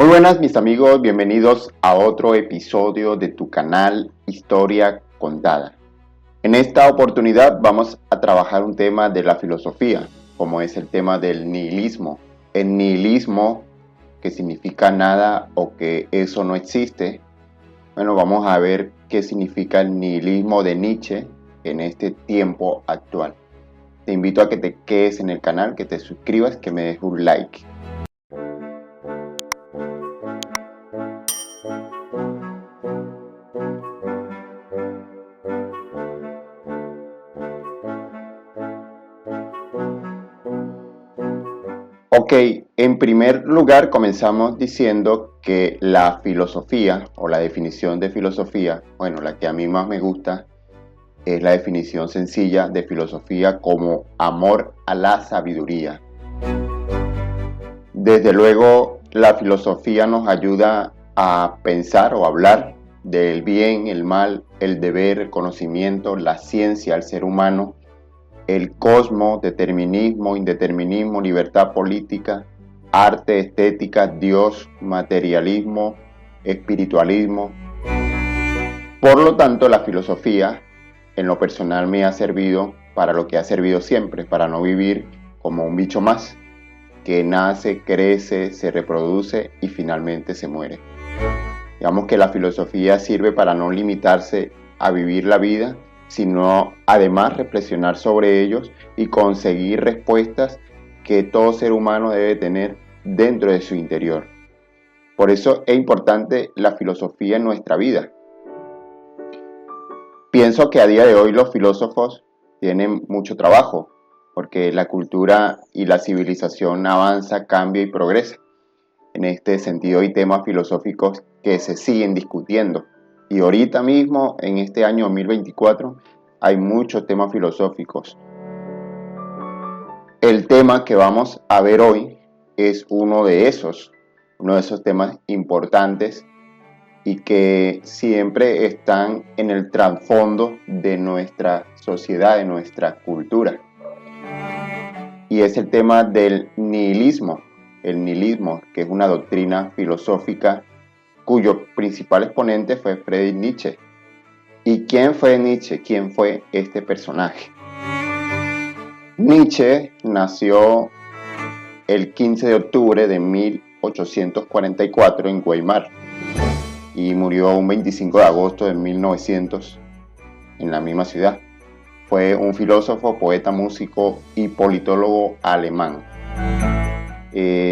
Muy buenas mis amigos, bienvenidos a otro episodio de tu canal Historia Contada. En esta oportunidad vamos a trabajar un tema de la filosofía, como es el tema del nihilismo. El nihilismo, que significa nada o que eso no existe. Bueno, vamos a ver qué significa el nihilismo de Nietzsche en este tiempo actual. Te invito a que te quedes en el canal, que te suscribas, que me des un like. Ok, en primer lugar comenzamos diciendo que la filosofía o la definición de filosofía, bueno, la que a mí más me gusta es la definición sencilla de filosofía como amor a la sabiduría. Desde luego, la filosofía nos ayuda a pensar o hablar del bien, el mal, el deber, el conocimiento, la ciencia, el ser humano, el cosmos, determinismo, indeterminismo, libertad política, arte, estética, Dios, materialismo, espiritualismo. Por lo tanto, la filosofía en lo personal me ha servido para lo que ha servido siempre, para no vivir como un bicho más, que nace, crece, se reproduce y finalmente se muere. Digamos que la filosofía sirve para no limitarse a vivir la vida, sino además reflexionar sobre ellos y conseguir respuestas que todo ser humano debe tener dentro de su interior. Por eso es importante la filosofía en nuestra vida. Pienso que a día de hoy los filósofos tienen mucho trabajo, porque la cultura y la civilización avanza, cambia y progresa. En este sentido hay temas filosóficos que se siguen discutiendo. Y ahorita mismo, en este año 2024, hay muchos temas filosóficos. El tema que vamos a ver hoy es uno de esos temas importantes y que siempre están en el trasfondo de nuestra sociedad, de nuestra cultura. Y es el tema del nihilismo. El nihilismo, que es una doctrina filosófica cuyo principal exponente fue Friedrich Nietzsche. ¿Y quién fue Nietzsche? ¿Quién fue este personaje? Nietzsche nació el 15 de octubre de 1844 en Weimar y murió un 25 de agosto de 1900 en la misma ciudad. Fue un filósofo, poeta, músico y politólogo alemán.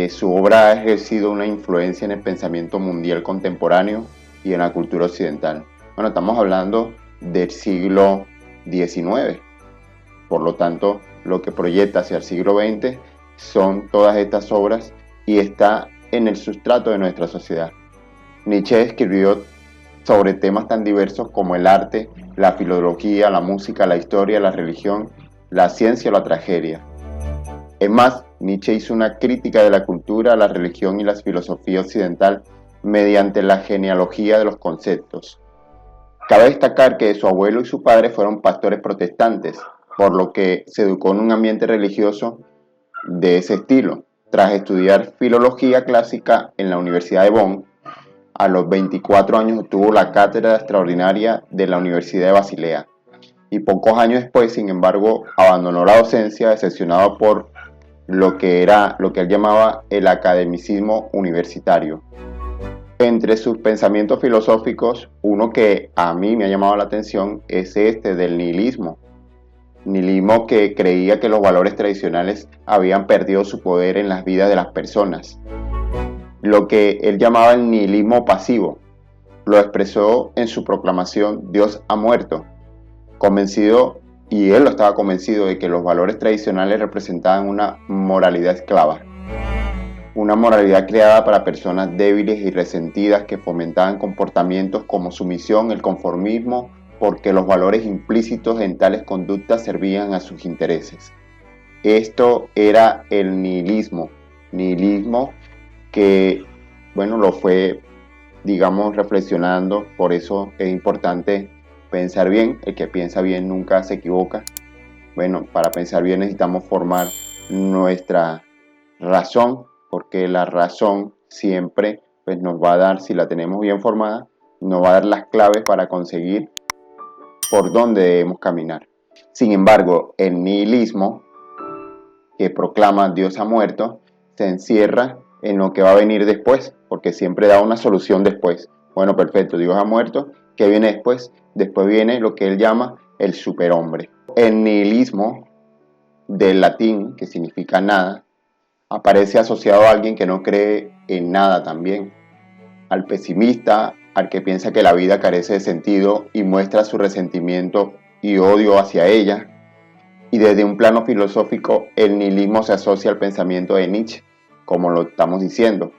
Su obra ha ejercido una influencia en el pensamiento mundial contemporáneo y en la cultura occidental. Bueno, estamos hablando del siglo XIX. Por lo tanto, lo que proyecta hacia el siglo XX son todas estas obras y está en el sustrato de nuestra sociedad. Nietzsche escribió sobre temas tan diversos como el arte, la filología, la música, la historia, la religión, la ciencia o la tragedia. Es más, Nietzsche hizo una crítica de la cultura, la religión y la filosofía occidental mediante la genealogía de los conceptos. Cabe destacar que su abuelo y su padre fueron pastores protestantes, por lo que se educó en un ambiente religioso de ese estilo. Tras estudiar filología clásica en la Universidad de Bonn, a los 24 años obtuvo la cátedra extraordinaria de la Universidad de Basilea y pocos años después, sin embargo, abandonó la docencia decepcionado por lo que él llamaba el academicismo universitario. Entre sus pensamientos filosóficos, uno que a mí me ha llamado la atención es este del nihilismo. Nihilismo que creía que los valores tradicionales habían perdido su poder en las vidas de las personas. Lo que él llamaba el nihilismo pasivo. Lo expresó en su proclamación Dios ha muerto, y él estaba convencido de que los valores tradicionales representaban una moralidad esclava. Una moralidad creada para personas débiles y resentidas que fomentaban comportamientos como sumisión, el conformismo, porque los valores implícitos en tales conductas servían a sus intereses. Esto era el nihilismo que, bueno, lo fue, digamos, reflexionando. Por eso es importante pensar bien. El que piensa bien nunca se equivoca. Bueno, para pensar bien necesitamos formar nuestra razón, porque la razón siempre pues nos va a dar, si la tenemos bien formada, nos va a dar las claves para conseguir por dónde debemos caminar. Sin embargo, el nihilismo, que proclama Dios ha muerto, se encierra en lo que va a venir después, porque siempre da una solución después. Bueno, perfecto, Dios ha muerto, ¿qué viene después? Después viene lo que él llama el superhombre. El nihilismo, del latín, que significa nada, aparece asociado a alguien que no cree en nada también, al pesimista, al que piensa que la vida carece de sentido y muestra su resentimiento y odio hacia ella. Y desde un plano filosófico, el nihilismo se asocia al pensamiento de Nietzsche, como lo estamos diciendo,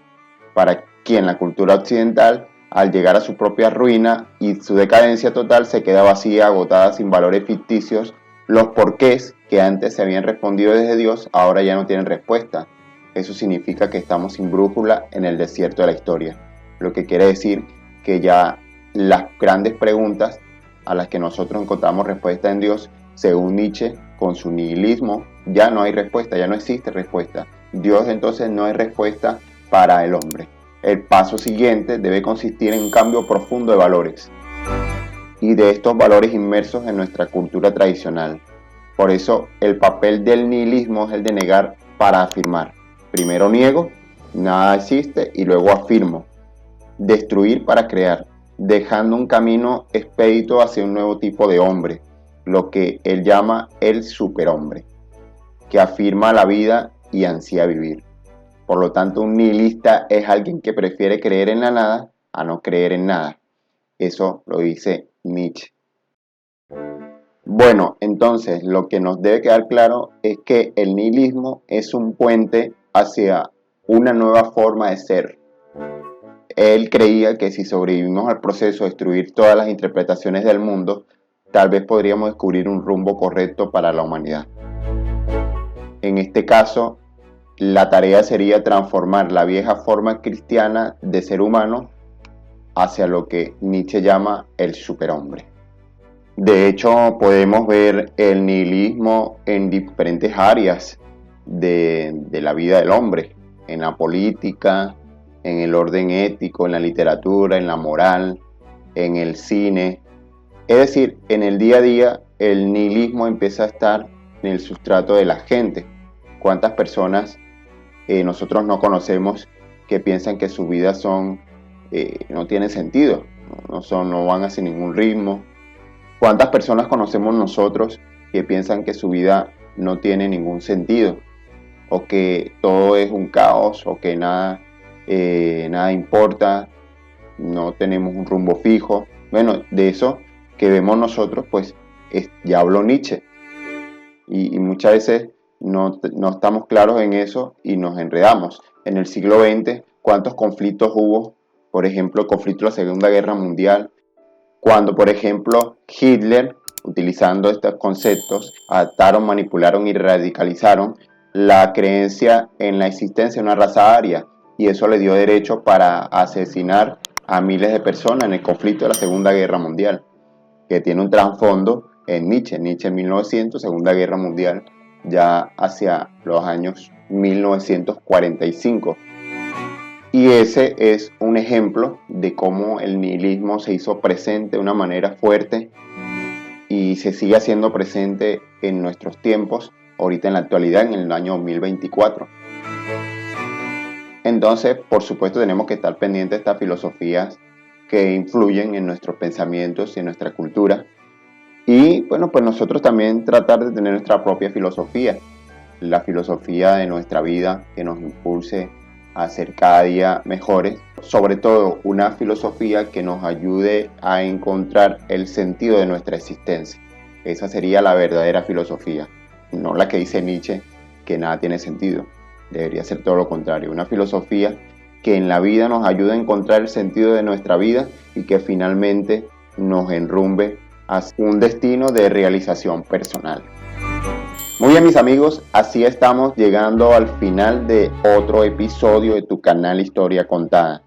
para quien la cultura occidental, al llegar a su propia ruina y su decadencia total, se queda vacía, agotada, sin valores ficticios. Los porqués que antes se habían respondido desde Dios, ahora ya no tienen respuesta. Eso significa que estamos sin brújula en el desierto de la historia. Lo que quiere decir que ya las grandes preguntas a las que nosotros encontramos respuesta en Dios, según Nietzsche, con su nihilismo, ya no hay respuesta, ya no existe respuesta. Dios entonces no hay respuesta para el hombre. El paso siguiente debe consistir en un cambio profundo de valores y de estos valores inmersos en nuestra cultura tradicional. Por eso el papel del nihilismo es el de negar para afirmar. Primero niego, nada existe, y luego afirmo. Destruir para crear, dejando un camino expedito hacia un nuevo tipo de hombre, lo que él llama el superhombre, que afirma la vida y ansía vivir. Por lo tanto, un nihilista es alguien que prefiere creer en la nada a no creer en nada. Eso lo dice Nietzsche. Bueno, entonces lo que nos debe quedar claro es que el nihilismo es un puente hacia una nueva forma de ser. Él creía que si sobrevivimos al proceso de destruir todas las interpretaciones del mundo, tal vez podríamos descubrir un rumbo correcto para la humanidad. En este caso, la tarea sería transformar la vieja forma cristiana de ser humano hacia lo que Nietzsche llama el superhombre. De hecho, podemos ver el nihilismo en diferentes áreas de la vida del hombre, en la política, en el orden ético, en la literatura, en la moral, en el cine. Es decir, en el día a día el nihilismo empieza a estar en el sustrato de la gente. ¿Cuántas personas nosotros no conocemos que piensan que sus vidas no tienen sentido, no van hacia ningún ritmo? ¿Cuántas personas conocemos nosotros que piensan que su vida no tiene ningún sentido, o que todo es un caos, o que nada importa, no tenemos un rumbo fijo? Bueno, de eso que vemos nosotros, pues ya habló Nietzsche, y muchas veces no estamos claros en eso y nos enredamos. En el siglo XX, ¿cuántos conflictos hubo? Por ejemplo, el conflicto de la Segunda Guerra Mundial, cuando, por ejemplo, Hitler, utilizando estos conceptos, adaptaron, manipularon y radicalizaron la creencia en la existencia de una raza aria, y eso le dio derecho para asesinar a miles de personas en el conflicto de la Segunda Guerra Mundial, que tiene un trasfondo en Nietzsche en 1900, Segunda Guerra Mundial, ya hacia los años 1945. Y ese es un ejemplo de cómo el nihilismo se hizo presente de una manera fuerte y se sigue haciendo presente en nuestros tiempos, ahorita en la actualidad, en el año 2024. Entonces, por supuesto, tenemos que estar pendientes de estas filosofías que influyen en nuestros pensamientos y en nuestra cultura. Y bueno, pues nosotros también tratar de tener nuestra propia filosofía, la filosofía de nuestra vida que nos impulse a ser cada día mejores, sobre todo una filosofía que nos ayude a encontrar el sentido de nuestra existencia. Esa sería la verdadera filosofía, no la que dice Nietzsche, que nada tiene sentido. Debería ser todo lo contrario, una filosofía que en la vida nos ayude a encontrar el sentido de nuestra vida y que finalmente nos enrumbe hacia un destino de realización personal. Muy bien, mis amigos, así estamos llegando al final de otro episodio de tu canal Historia Contada.